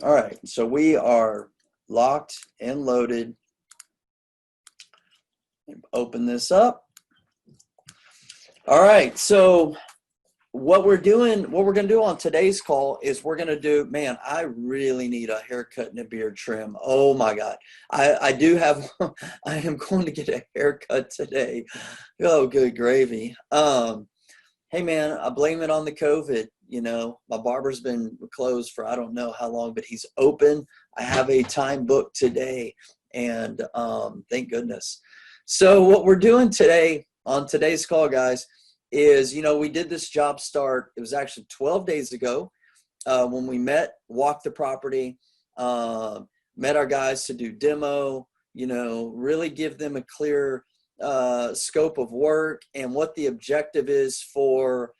All right, so we are locked and loaded. Open this up. All right, so what we're going to do on today's call is we're going to do, man, I really need a haircut and a beard trim. Oh my God. I do have, I am going to get a haircut today. Oh, good gravy. Hey man, I blame it on the COVID. You know, my barber's been closed for I don't know how long, but he's open. I have a time booked today, and thank goodness. So what we're doing today on today's call, guys, is, you know, we did this job start. It was actually 12 days ago when we met, walked the property, met our guys to do demo, you know, really give them a clear scope of work and what the objective is for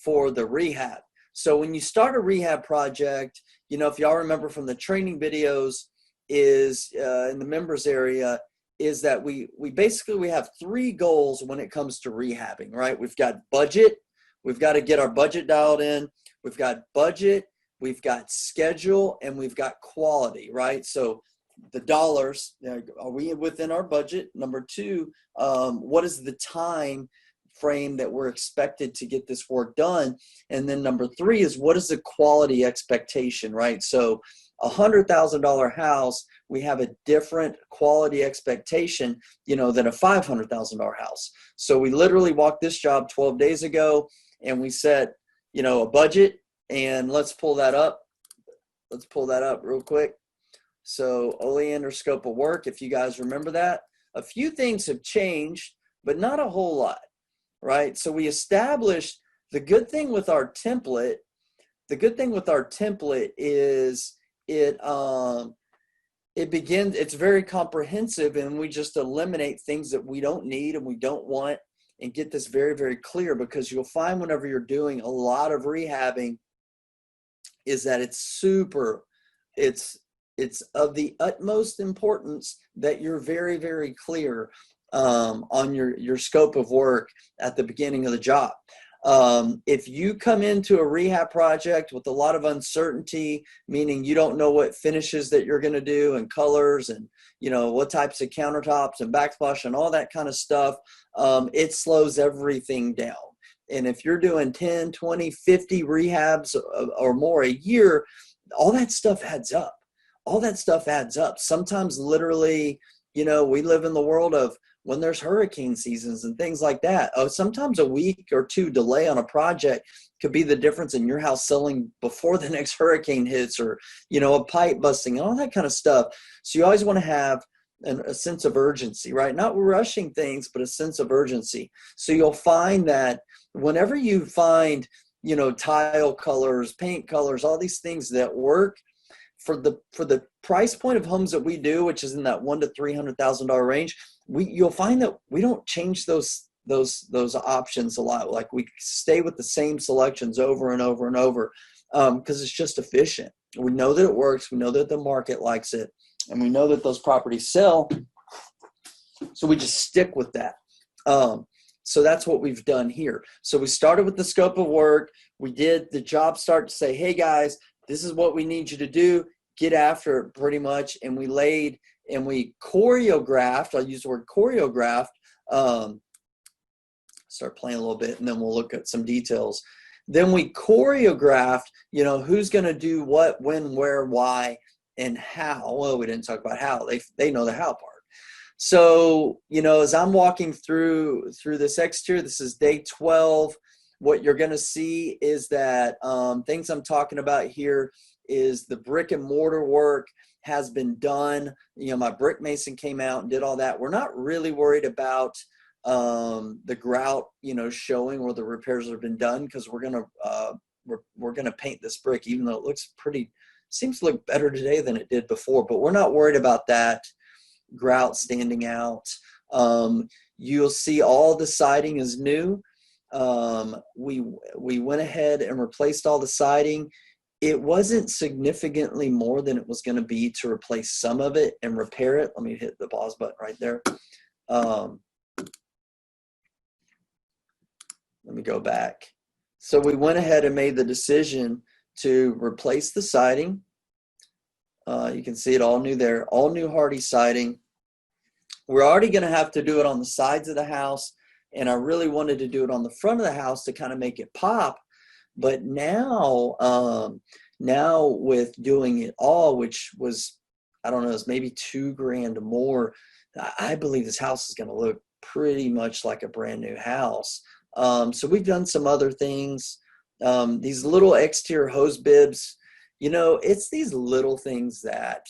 the rehab. So when you start a rehab project, you know, if y'all remember from the training videos, is in the members area, is that we basically have three goals when it comes to rehabbing, right? We've got budget. We've got to get our budget dialed in. We've got budget. We've got schedule, and we've got quality, right? So the dollars, are we within our budget? Number two, what is the time frame that we're expected to get this work done? And then number three is, what is the quality expectation, right? So $100,000 house, we have a different quality expectation, you know, than a $500,000 house. So we literally walked this job 12 days ago, and we set, you know, a budget. And let's pull that up. Let's pull that up real quick. So Oleander scope of work, if you guys remember that, a few things have changed, but not a whole lot, right? So we established the good thing with our template. The good thing with our template is it's very comprehensive, and we just eliminate things that we don't need and we don't want, and get this very, very clear, because you'll find whenever you're doing a lot of rehabbing is that it's of the utmost importance that you're very, very clear on your scope of work at the beginning of the job. If you come into a rehab project with a lot of uncertainty, meaning you don't know what finishes that you're going to do and colors and, you know, what types of countertops and backsplash and all that kind of stuff, it slows everything down. And if you're doing 10, 20, 50 rehabs or more a year, all that stuff adds up. All that stuff adds up. Sometimes literally, you know, we live in the world of when there's hurricane seasons and things like that. Sometimes a week or two delay on a project could be the difference in your house selling before the next hurricane hits, or, you know, a pipe busting and all that kind of stuff. So you always want to have a sense of urgency, right? Not rushing things, but a sense of urgency. So you'll find that whenever you find, you know, tile colors, paint colors, all these things that work for the price point of homes that we do, which is in that $100,000 to $300,000 range, you'll find that we don't change those options a lot. Like, we stay with the same selections over and over and over, because it's just efficient. We know that it works. We know that the market likes it, and we know that those properties sell. So we just stick with that. So that's what we've done here. So we started with the scope of work. We did the job start to say, hey guys, this is what we need you to do. Get after it, pretty much. And we laid and we choreographed. I'll use the word choreographed. Start playing a little bit, and then we'll look at some details. Then we choreographed, you know, who's going to do what, when, where, why, and how. Well, we didn't talk about how. They know the how part. So, you know, as I'm walking through this exterior, this is day 12. What you're going to see is that things I'm talking about here is the brick and mortar work has been done. You know, my brick mason came out and did all that. We're not really worried about the grout, you know, showing where the repairs have been done, because we're gonna paint this brick, even though it looks seems to look better today than it did before. But we're not worried about that grout standing out. You'll see all the siding is new. We went ahead and replaced all the siding. It wasn't significantly more than it was going to be to replace some of it and repair it. Let me hit the pause button right there. Let me go back. So we went ahead and made the decision to replace the siding, You can see it all new there, all new hardy siding. We're already going to have to do it on the sides of the house, and I really wanted to do it on the front of the house to kind of make it pop. But now, now with doing it all, which was, I don't know, it's maybe $2,000 more, I believe this house is going to look pretty much like a brand new house. So we've done some other things. These little exterior hose bibs, you know, it's these little things that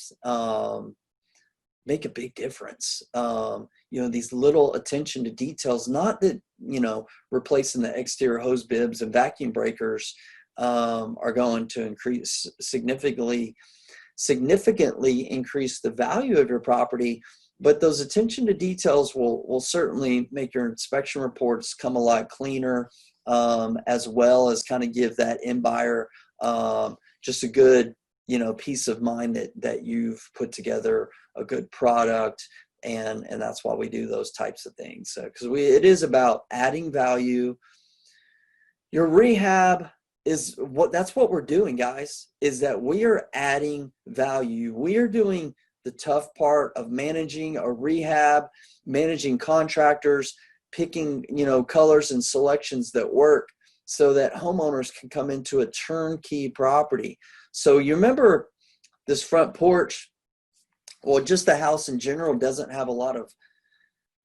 make a big difference. You know, these little attention to details, not that, you know, replacing the exterior hose bibs and vacuum breakers are going to increase significantly increase the value of your property, but those attention to details will certainly make your inspection reports come a lot cleaner, as well as kind of give that end buyer just a good, you know, peace of mind that you've put together a good product, and that's why we do those types of things. Because it is about adding value. Your rehab is that's what we're doing, guys, is that we are adding value. We are doing the tough part of managing a rehab, managing contractors, picking, you know, colors and selections that work so that homeowners can come into a turnkey property. So you remember this front porch, well, just the house in general doesn't have a lot of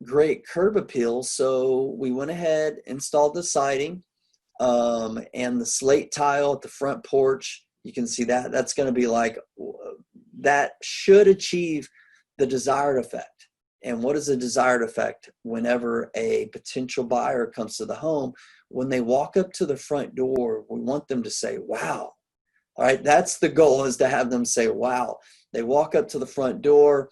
great curb appeal. So we went ahead, installed the siding, and the slate tile at the front porch. You can see that that's going to be like, that should achieve the desired effect. And what is the desired effect? Whenever a potential buyer comes to the home, when they walk up to the front door, we want them to say, wow. All right, that's the goal, is to have them say, wow. They walk up to the front door,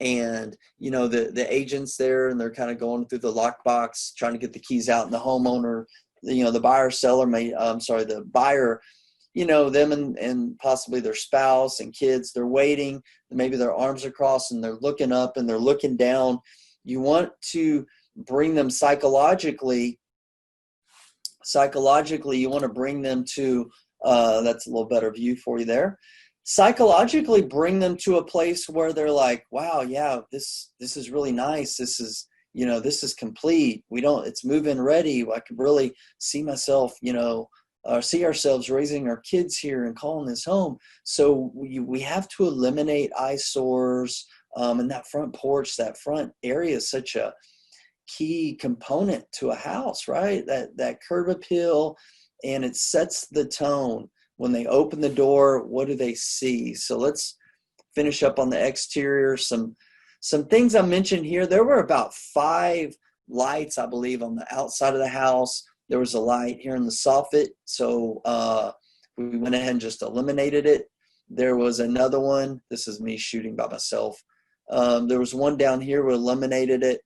and, you know, the agent's there, and they're kind of going through the lockbox, trying to get the keys out, and the homeowner, you know, the buyer seller the buyer, you know, them and possibly their spouse and kids, they're waiting, maybe their arms are crossed and they're looking up and they're looking down. You want to bring them psychologically, you want to bring them to, that's a little better view for you there. Psychologically bring them to a place where they're like, wow, yeah, this is really nice. This is, you know, this is complete. It's move-in ready. I could really see myself, you know, see ourselves raising our kids here and calling this home. So we have to eliminate eyesores, and that front porch, that front area is such a key component to a house, right? That curb appeal, and it sets the tone. When they open the door, what do they see? So let's finish up on the exterior. Some things I mentioned here. There were about 5 lights, I believe, on the outside of the house. There was a light here in the soffit, so we went ahead and just eliminated it. There was another one. This is me shooting by myself. There was one down here. We eliminated it.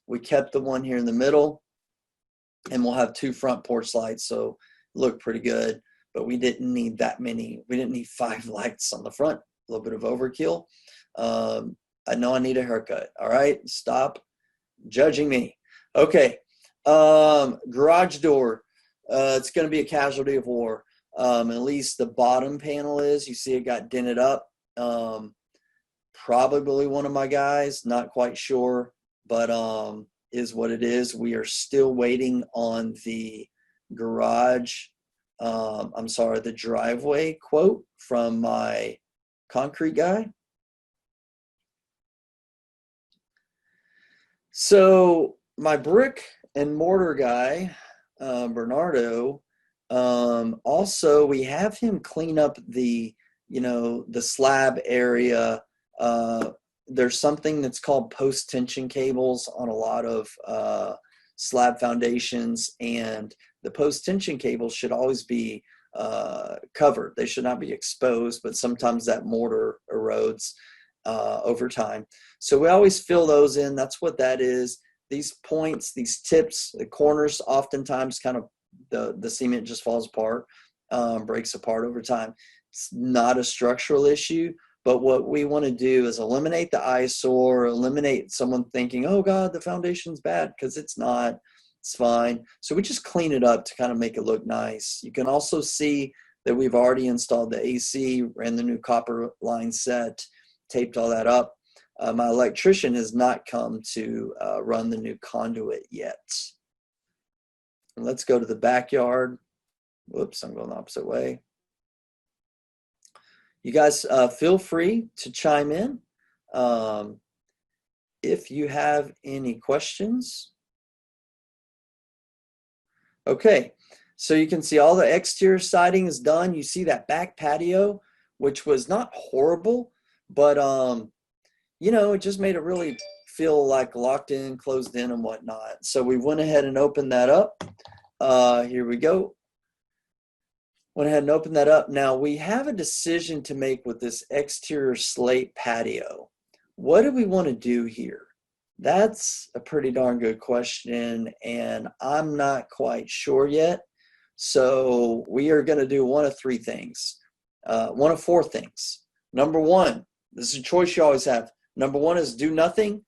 We kept the one here in the middle, and we'll have 2 front porch lights, so it looked pretty good. But we didn't need that many. We didn't need 5 lights on the front. A little bit of overkill. I know I need a haircut. All right, stop judging me. Okay, garage door. It's going to be a casualty of war. At least the bottom panel is. You see it got dented up. Probably one of my guys, not quite sure, but is what it is. We are still waiting on the garage. The driveway quote from my concrete guy. So my brick and mortar guy, Bernardo, also we have him clean up the slab area. There's something that's called post tension cables on a lot of slab foundations, and the post tension cables should always be covered. They should not be exposed, but sometimes that mortar erodes over time. So we always fill those in. That's what that is. These points, these tips, the corners, oftentimes kind of the cement just falls apart, breaks apart over time. It's not a structural issue, but what we want to do is eliminate the eyesore, eliminate someone thinking, oh God, the foundation's bad, because it's not. It's fine. So we just clean it up to kind of make it look nice. You can also see that we've already installed the AC, ran the new copper line set, taped all that up. My electrician has not come to run the new conduit yet. And let's go to the backyard. Whoops, I'm going the opposite way. You guys feel free to chime in if you have any questions. Okay, so you can see all the exterior siding is done. You see that back patio, which was not horrible, but you know, it just made it really feel like locked in, closed in, and whatnot. So we went ahead and opened that up. Here we go. Went ahead and opened that up. Now we have a decision to make with this exterior slate patio. What do we want to do here? That's a pretty darn good question, and I'm not quite sure yet. So we are going to do one of three things, one of four things. Number one, this is a choice you always have. Number one is do nothing.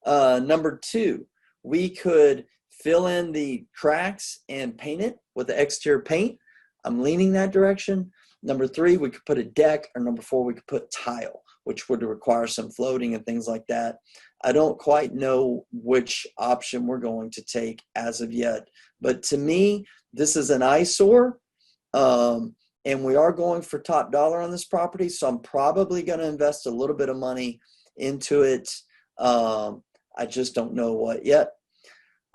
Number two, we could fill in the cracks and paint it with the exterior paint. I'm leaning that direction. Number three, we could put a deck, or number four, we could put tile, which would require some floating and things like that. I don't quite know which option we're going to take as of yet, but to me, this is an eyesore, and we are going for top dollar on this property, so I'm probably going to invest a little bit of money into it. I just don't know what yet.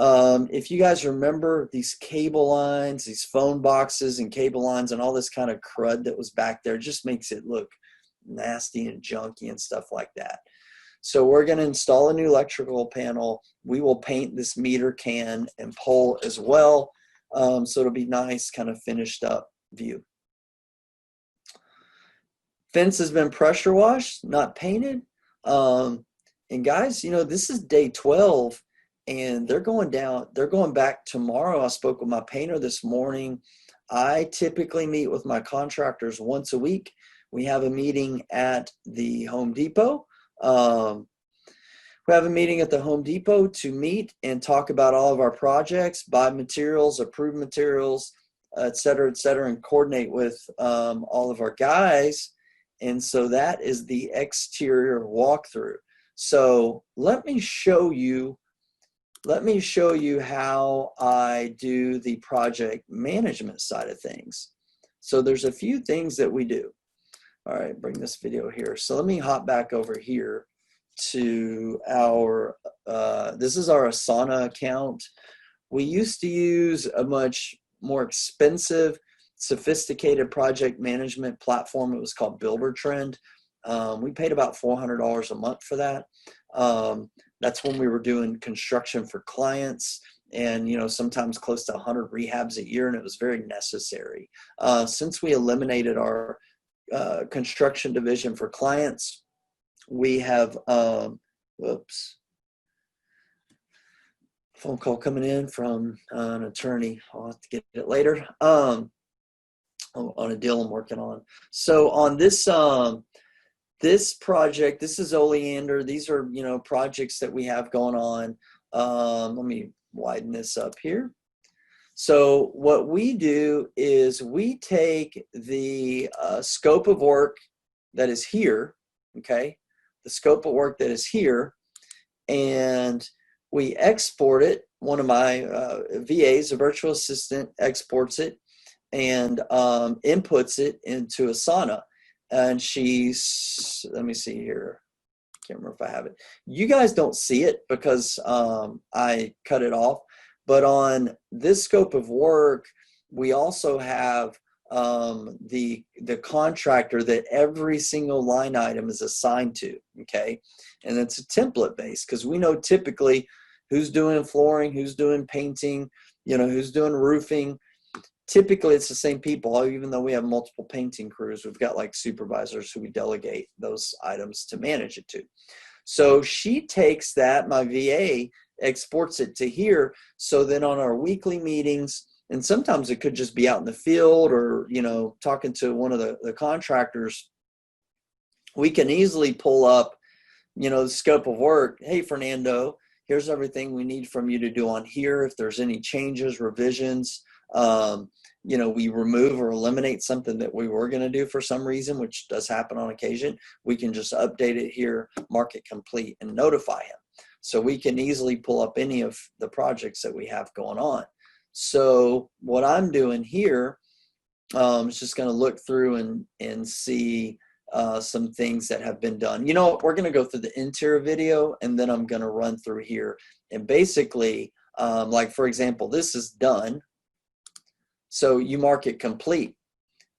If you guys remember these cable lines, these phone boxes and cable lines and all this kind of crud that was back there, just makes it look nasty and junky and stuff like that. So we're going to install a new electrical panel. We will paint this meter can and pole as well. So it'll be nice, kind of finished up view. Fence has been pressure washed, not painted. And guys, you know, this is day 12. And they're going back tomorrow. I spoke with my painter this morning. I typically meet with my contractors once a week. We have a meeting at the Home Depot. We have a meeting at the Home Depot to meet and talk about all of our projects, buy materials, approve materials, et cetera, and coordinate with all of our guys. And so that is the exterior walkthrough. So let me show you how I do the project management side of things. So there's a few things that we do. All right, bring this video here. So let me hop back over here to our, this is our Asana account. We used to use a much more expensive, sophisticated project management platform. It was called Buildertrend. We paid about $400 a month for that. That's when we were doing construction for clients, and you know, sometimes close to 100 rehabs a year, and it was very necessary. Since we eliminated our construction division for clients, we have whoops, phone call coming in from an attorney. I'll have to get it later on a deal I'm working on. So on this this project, this is Oleander. These are, you know, projects that we have going on. Let me widen this up here. So what we do is we take the scope of work that is here, okay, the scope of work that is here, and we export it. One of my VAs, a virtual assistant, exports it and inputs it into Asana. And she's, let me see here. Can't remember if I have it. You guys don't see it because I cut it off. But on this scope of work, we also have the contractor that every single line item is assigned to, okay? And it's a template based because we know typically who's doing flooring, who's doing painting, you know, who's doing roofing. Typically, it's the same people, even though we have multiple painting crews. We've got like supervisors who we delegate those items to manage it to. So she takes that, my VA, exports it to here. So then on our weekly meetings, and sometimes it could just be out in the field or, you know, talking to one of the contractors, we can easily pull up, you know, the scope of work. Hey, Fernando, here's everything we need from you to do on here. If there's any changes, revisions, you know, we remove or eliminate something that we were going to do for some reason, which does happen on occasion, we can just update it here, mark it complete, and notify him. So we can easily pull up any of the projects that we have going on. So what I'm doing here is just going to look through and see some things that have been done. You know, we're going to go through the interior video, and then I'm going to run through here. And basically, like for example, this is done. So you mark it complete.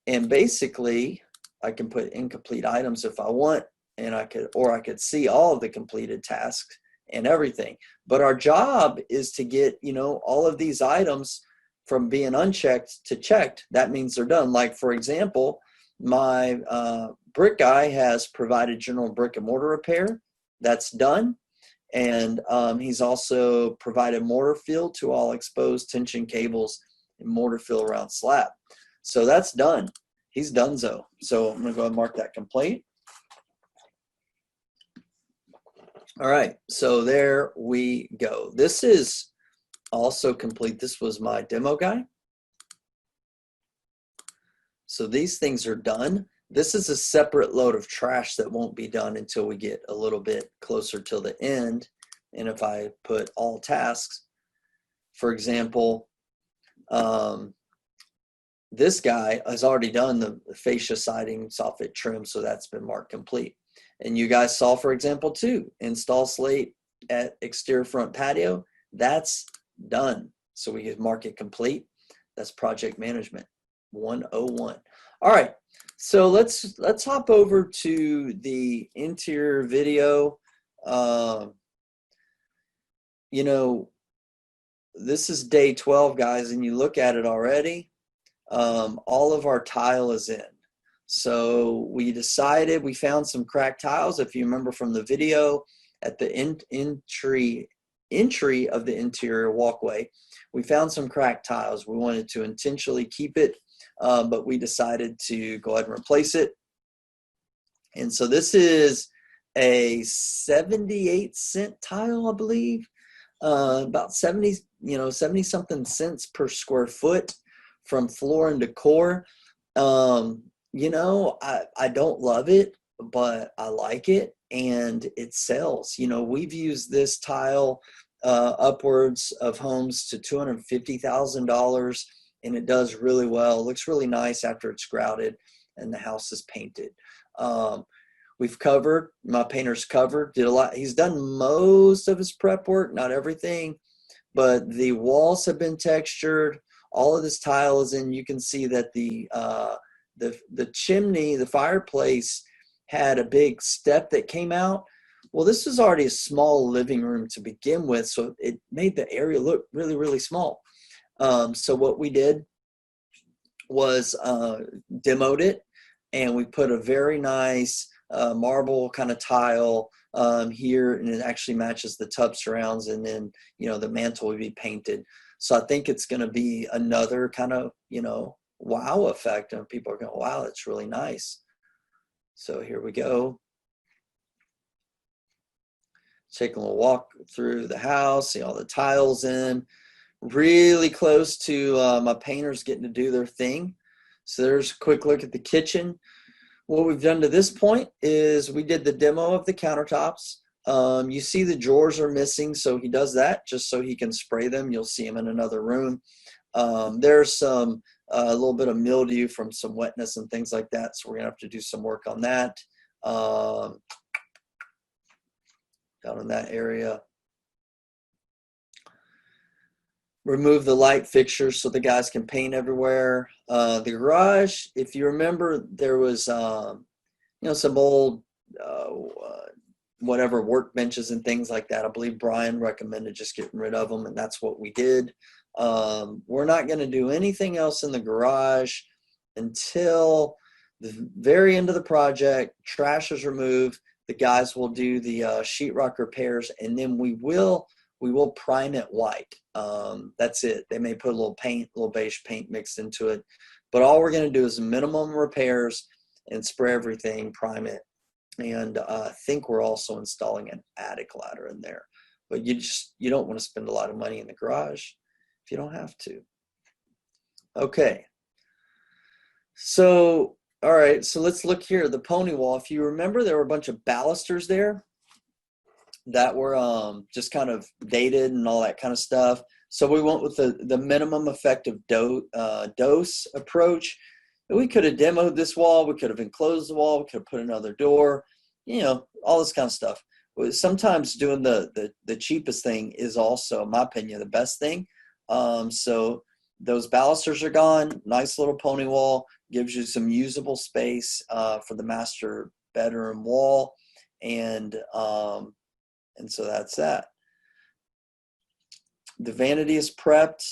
And basically, I can put incomplete items if I want, and I could see all of the completed tasks and everything. But our job is to get, you know, all of these items from being unchecked to checked. That means they're done. Like for example, my brick guy has provided general brick and mortar repair. That's done. And he's also provided mortar fill to all exposed tension cables and mortar fill around slab. So that's done. He's donezo. So I'm going to go ahead and mark that complete. All right, so there we go. This is also complete. This was my demo guy. So these things are done. This is a separate load of trash that won't be done until we get a little bit closer to the end. And if I put all tasks, for example, this guy has already done the fascia siding soffit trim, so that's been marked complete. And you guys saw, for example, too, install slate at exterior front patio. That's done. So we can mark it complete. That's project management 101. All right. So let's hop over to the interior video. You know, this is day 12, guys, and you look at it already. All of our tile is in. So we decided, we found some cracked tiles. If you remember from the video, at the entry of the interior walkway, we found some cracked tiles. We wanted to intentionally keep it, but we decided to go ahead and replace it. And so this is a 78-cent tile, I believe, about 70 something cents per square foot from floor and decor. You know, I don't love it, but I like it, and it sells. You know, we've used this tile upwards of homes to $250,000, and it does really well. It looks really nice after it's grouted and the house is painted. We've covered, my painter's covered, did a lot. He's done most of his prep work, not everything, but the walls have been textured. All of this tile is in. You can see that the chimney, the fireplace, had a big step that came out. Well, this was already a small living room to begin with, so it made the area look really, really small. So what we did was demoed it, and we put a very nice marble kind of tile here, and it actually matches the tub surrounds, and then, you know, the mantle will be painted. So I think it's going to be another kind of, you know, wow effect, and people are going, wow, that's really nice. So here we go. Taking a little walk through the house, see all the tiles in, really close to my painters getting to do their thing. So there's a quick look at the kitchen. What we've done to this point is we did the demo of the countertops. You see the drawers are missing, so he does that just so he can spray them. You'll see him in another room. There's some a little bit of mildew from some wetness and things like that, so we're gonna have to do some work on that down in that area. Remove the light fixtures so the guys can paint everywhere. The garage, if you remember, there was you know, some old whatever workbenches and things like that. I believe Brian recommended just getting rid of them, and that's what we did. We're not going to do anything else in the garage until the very end of the project. Trash is removed. The guys will do the sheetrock repairs, and then we will prime it white. That's it. They may put a little paint, a little beige paint mixed into it, but all we're going to do is minimum repairs and spray everything, prime it. And I think we're also installing an attic ladder in there, but you don't want to spend a lot of money in the garage if you don't have to. Okay, So, all right, so let's look here. The pony wall. If you remember, there were a bunch of balusters there that were just kind of dated and all that kind of stuff. So we went with the minimum effective dose approach. We could have demoed this wall. We could have enclosed the wall. We could have put another door, all this kind of stuff. Sometimes doing the cheapest thing is also, in my opinion, the best thing. So those balusters are gone. Nice little pony wall. Gives you some usable space for the master bedroom wall. And so that's that. The vanity is prepped,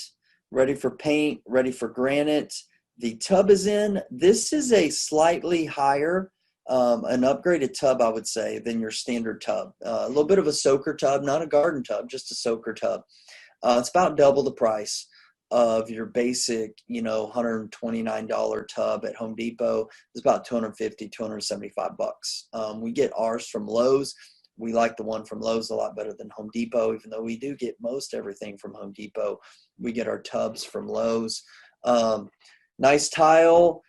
ready for paint, ready for granite. The tub is in. This is a slightly higher, an upgraded tub, I would say, than your standard tub. A little bit of a soaker tub, not a garden tub, just a soaker tub. It's about double the price of your basic, $129 tub at Home Depot. It's about $250, $275. We get ours from Lowe's. We like the one from Lowe's a lot better than Home Depot, even though we do get most everything from Home Depot. We get our tubs from Lowe's. Nice tile,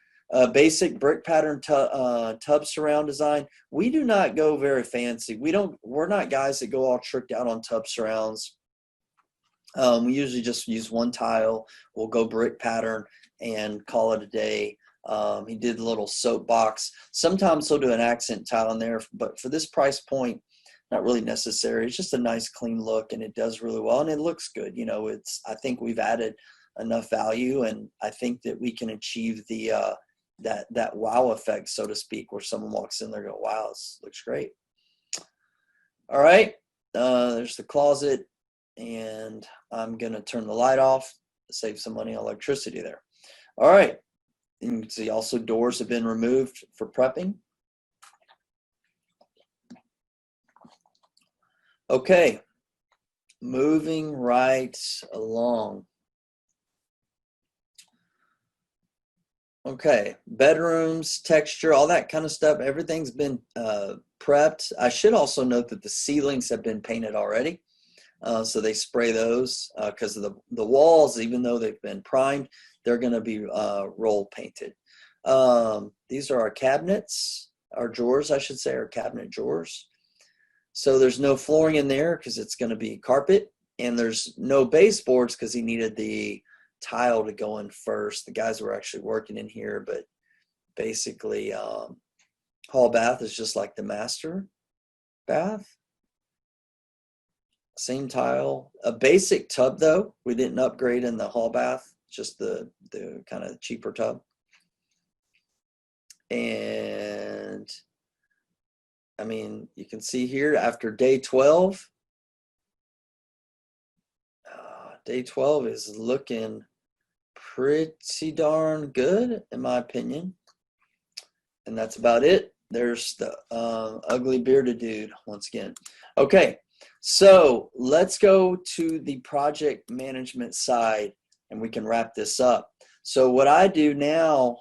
basic brick pattern tub surround design. We do not go very fancy. We're not guys that go all tricked out on tub surrounds. We usually just use one tile. We'll go brick pattern and call it a day. He did a little soapbox. Sometimes he'll do an accent tile in there, but for this price point, not really necessary. It's just a nice clean look, and it does really well, and it looks good. I think we've added enough value, and I think that we can achieve the that wow effect, so to speak, where someone walks in there and go, wow, this looks great. All right, there's the closet, and I'm gonna turn the light off to save some money on electricity there. All right, and you can see also doors have been removed for prepping. Okay, moving right along. Okay, bedrooms, texture, all that kind of stuff, everything's been prepped. I should also note that the ceilings have been painted already. So they spray those because of the walls, even though they've been primed, they're going to be roll painted. These are our cabinets, our drawers, I should say, our cabinet drawers. So there's no flooring in there because it's going to be carpet, and there's no baseboards because he needed the tile to go in first. The guys were actually working in here, but basically hall bath is just like the master bath. Same tile. A basic tub though. We didn't upgrade in the hall bath, just the kind of cheaper tub. And I mean, you can see here after day 12, day 12 is looking pretty darn good, in my opinion. And that's about it. There's the ugly bearded dude once again. Okay, so let's go to the project management side, and we can wrap this up. So what I do now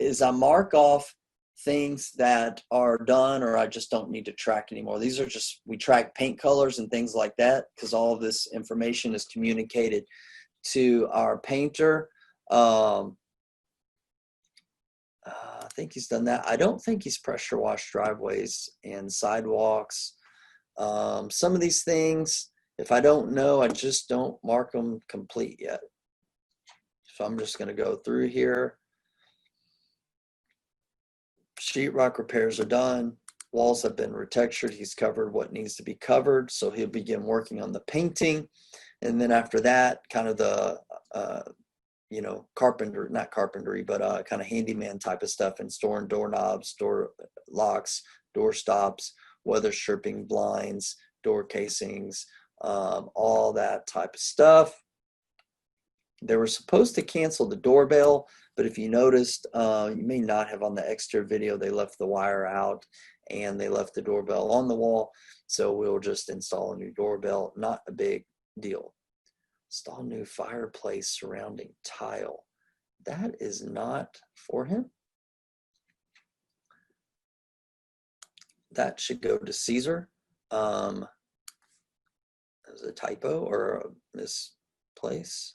is I mark off things that are done or I just don't need to track anymore. These are just, we track paint colors and things like that because all of this information is communicated to our painter. I think he's done that. I don't think he's pressure washed driveways and sidewalks. Some of these things, if I don't know, I just don't mark them complete yet. So I'm just going to go through here. Sheetrock repairs are done. Walls have been retextured. He's covered what needs to be covered. So he'll begin working on the painting. And then after that, kind of the, carpenter, not carpentry, but kind of handyman type of stuff, installing doorknobs, door locks, door stops, weather stripping, blinds, door casings, all that type of stuff. They were supposed to cancel the doorbell, but if you noticed, you may not have on the extra video, they left the wire out and they left the doorbell on the wall. So we'll just install a new doorbell, not a big deal. Install new fireplace surrounding tile. That is not for him. That should go to Caesar. There's a typo or a misplace.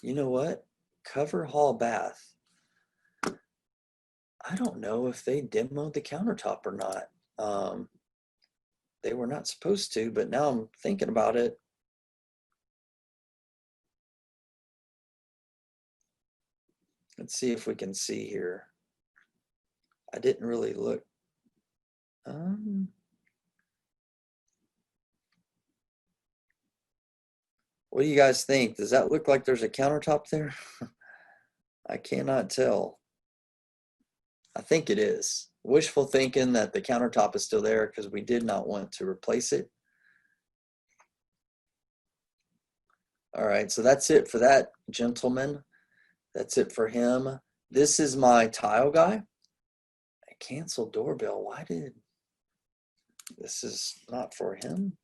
You know what? Cover hall bath. I don't know if they demoed the countertop or not. They were not supposed to, but now I'm thinking about it. Let's see if we can see here. I didn't really look. What do you guys think? Does that look like there's a countertop there? I cannot tell. I think it is. Wishful thinking that the countertop is still there because we did not want to replace it. All right, so that's it for that gentleman. That's it for him. This is my tile guy. I canceled doorbell. Why did this is not for him?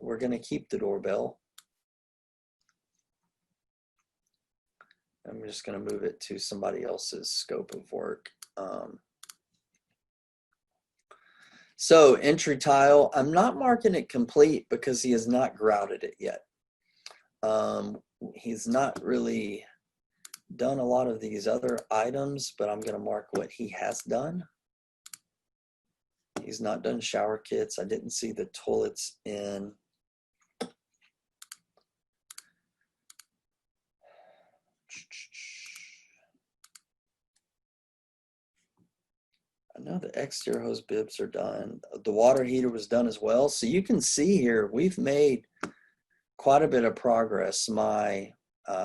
We're going to keep the doorbell. I'm just going to move it to somebody else's scope of work. So entry tile, I'm not marking it complete because he has not grouted it yet. He's not really done a lot of these other items, but I'm going to mark what he has done. He's not done shower kits. I didn't see the toilets in. I know the exterior hose bibs are done. The water heater was done as well. So you can see here, we've made quite a bit of progress. My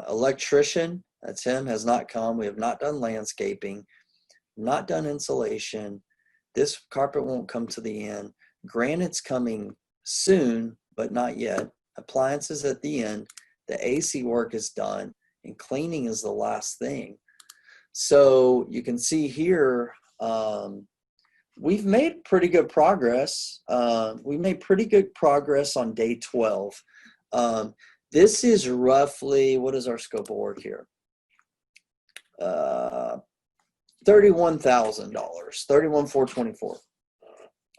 electrician, that's him, has not come. We have not done landscaping, not done insulation. This carpet won't come to the end. Granite's coming soon, but not yet. Appliances at the end. The AC work is done, and cleaning is the last thing. So you can see here, we've made pretty good progress. We made pretty good progress on day 12. This is roughly, what is our scope of work here? $31,000, $31,424.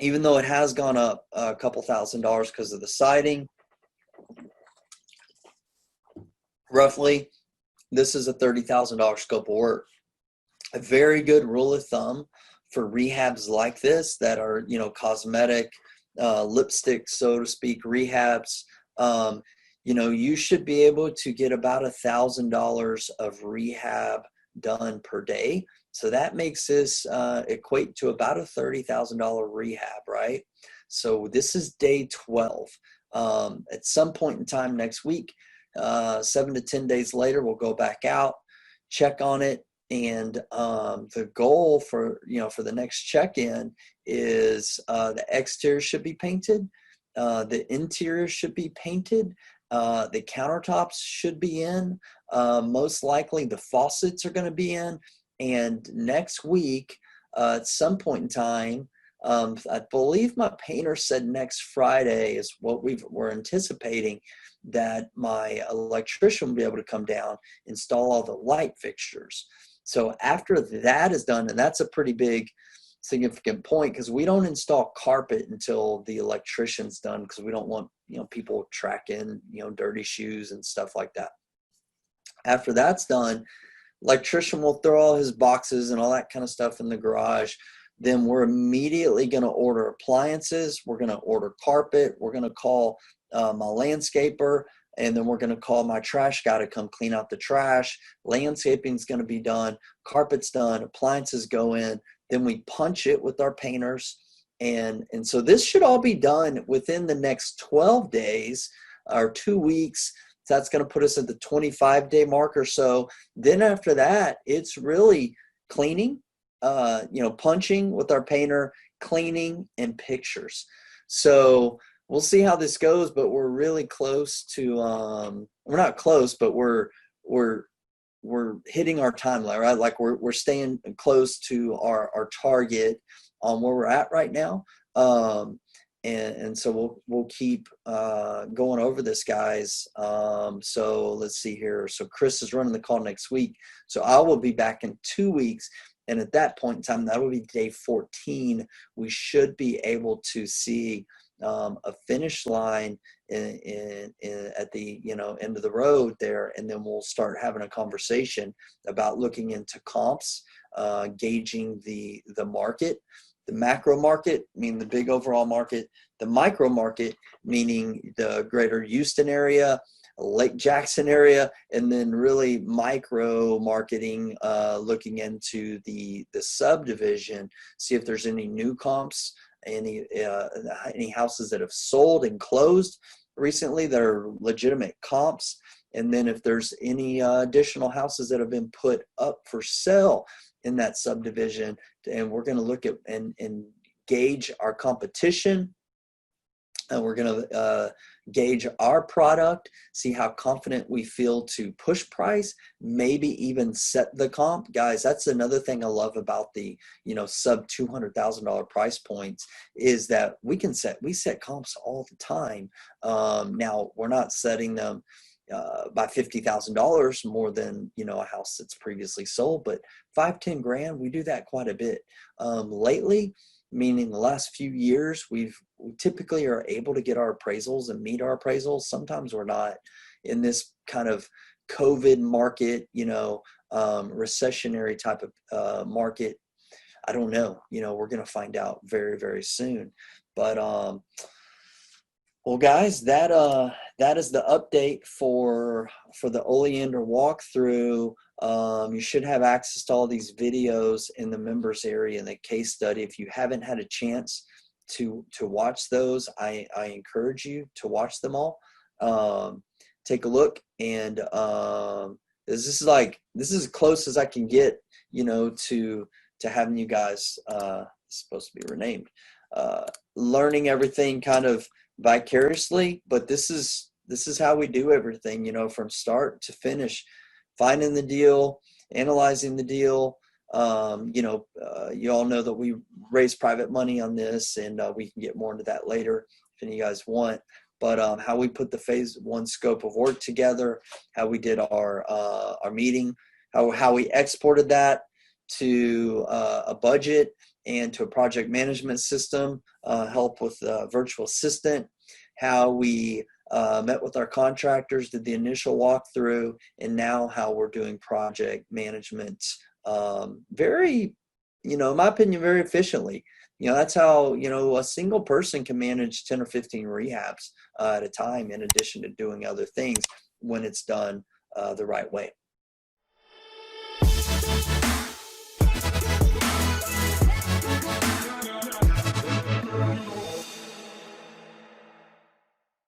Even though it has gone up a couple $1,000 because of the siding, roughly, this is a $30,000 scope of work. A very good rule of thumb for rehabs like this that are, you know, cosmetic, lipstick, so to speak, rehabs. You know, you should be able to get about $1,000 of rehab done per day. So that makes this equate to about a $30,000 rehab, right? So this is day 12. At some point in time next week, 7 to 10 days later, we'll go back out, check on it. And the goal for, you know, for the next check-in is the exterior should be painted, the interior should be painted, the countertops should be in, most likely the faucets are going to be in, and next week at some point in time, I believe my painter said next Friday is what we're anticipating, that my electrician will be able to come down, install all the light fixtures. So after that is done, and that's a pretty big significant point because we don't install carpet until the electrician's done because we don't want, you know, people tracking, you know, dirty shoes and stuff like that. After that's done, electrician will throw all his boxes and all that kind of stuff in the garage. Then we're immediately going to order appliances. We're going to order carpet. We're going to call my landscaper. And then we're going to call my trash guy to come clean out the trash. Landscaping is going to be done. Carpet's done. Appliances go in. Then we punch it with our painters. And so this should all be done within the next 12 days or 2 weeks. So that's going to put us at the 25-day mark or so. Then after that, it's really cleaning, you know, punching with our painter, cleaning, and pictures. So we'll see how this goes, but we're really close to, we're not close, but we're hitting our timeline, right? Like we're staying close to our target on where we're at right now. And so we'll keep going over this, guys. So let's see here. So Chris is running the call next week. So I will be back in 2 weeks. And at that point in time, that will be day 14. We should be able to see a finish line at the end of the road there, and then we'll start having a conversation about looking into comps, gauging the market, the macro market, meaning the big overall market, the micro market, meaning the greater Houston area, Lake Jackson area, and then really micro marketing, looking into the subdivision, see if there's any new comps, any houses that have sold and closed recently that are legitimate comps, and then if there's any additional houses that have been put up for sale in that subdivision. And we're going to look at and gauge our competition, and we're going to gauge our product, see how confident we feel to push price, maybe even set the comp. Guys, that's another thing I love about the sub $200,000 price points, is that we set comps all the time. Now we're not setting them by $50,000 more than a house that's previously sold, but $5-10 grand, we do that quite a bit. Lately, meaning the last few years, we typically are able to get our appraisals and meet our appraisals. Sometimes we're not. In this kind of COVID market, recessionary type of market, I don't know. We're going to find out very, very soon. But well, guys, that is the update for the Oleander walkthrough. You should have access to all these videos in the members area in the case study. If you haven't had a chance to watch those, I encourage you to watch them all. Take a look, and this is as close as I can get, to having you guys, it's supposed to be renamed, learning everything kind of vicariously, but this is how we do everything, from start to finish, finding the deal, analyzing the deal. You all know that we raise private money on this, and we can get more into that later if any of you guys want. But how we put the phase one scope of work together, how we did our meeting, how we exported that to a budget and to a project management system, help with a virtual assistant, how we met with our contractors, did the initial walkthrough, and now how we're doing project management very, in my opinion, very efficiently. That's how, a single person can manage 10 or 15 rehabs at a time, in addition to doing other things when it's done the right way.